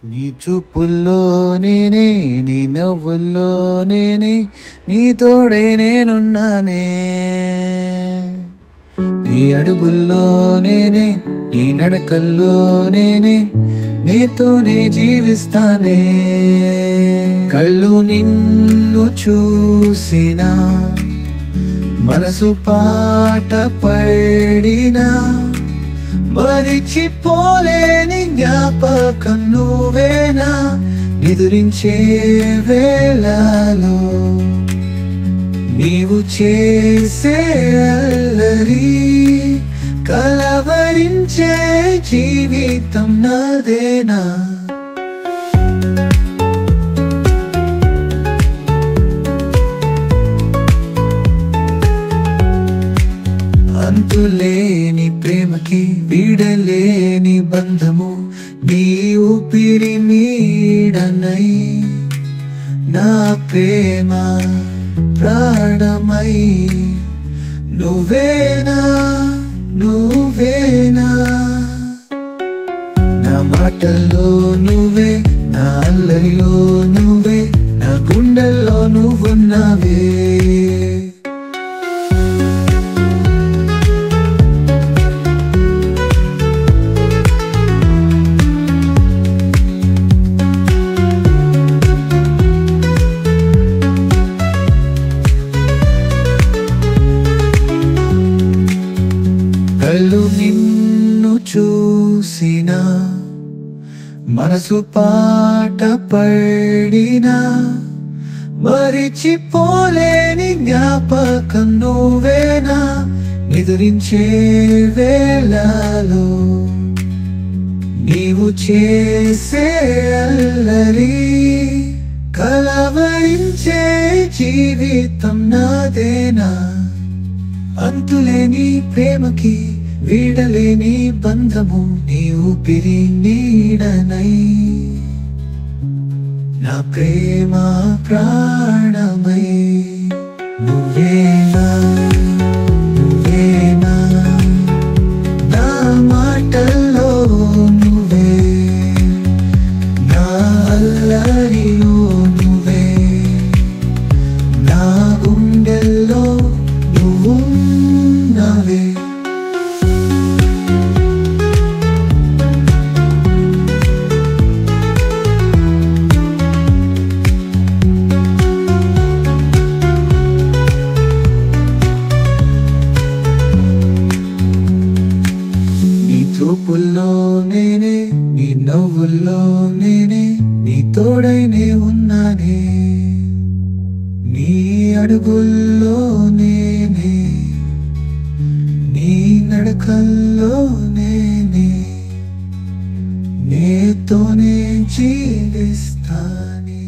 నీ చూపుల్లో నేనే, నీ నవ్వుల్లో నేనే, నీ తోడే నేనున్నానే. నీ అడుగుల్లో నేనే, నీ నడకల్లో నేనే, నీతోనే జీవిస్తానే. కళ్ళు నిన్ను చూసినా, మనసు పాట పడినా, మరిచిపోలేని జ్ఞాపకం నువ్వేనా. నిదురించే వేళలో నీవు చేసే అల్లరి, కలవరించే జీవితం నాదేనా. అంతులేని ప్రేమకి వీడలేని బంధము, నీ ఊపిరి నీడనై నా ప్రేమ ప్రాణమై. నువ్వేనా నువ్వేనా, నా మాటల్లో నువ్వే, నా అల్లరిలో నువ్వే, నా గుండెల్లో నువ్వున్నావే. కళ్ళు నిన్ను చూసినా, మనసు పాట పడినా, మరిచిపోలేని జ్ఞాపకం నువ్వేనా. నిదురించే వేళలో నీవు చేసే అల్లరి, కలవరించే జీవితం నాదేనా. అంతులేని ప్రేమకి వీడలేని బంధము, నీ ఊపిరి నీడనై నా ప్రేమ ప్రాణమై. నువ్వేనా నువ్వేనా, నా మాటల్లో నువ్వే, నా అల్లరిలో నువ్వే, నా గుండెల్లో నువ్వున్నావే. చూపుల్లో నేనే, నీ నవ్వుల్లో నేనే, నీ తోడైనే ఉన్నానే. నీ అడుగుల్లో నేనే, నీ నడకల్లో నేనే, నీతోనే జీవిస్తానే.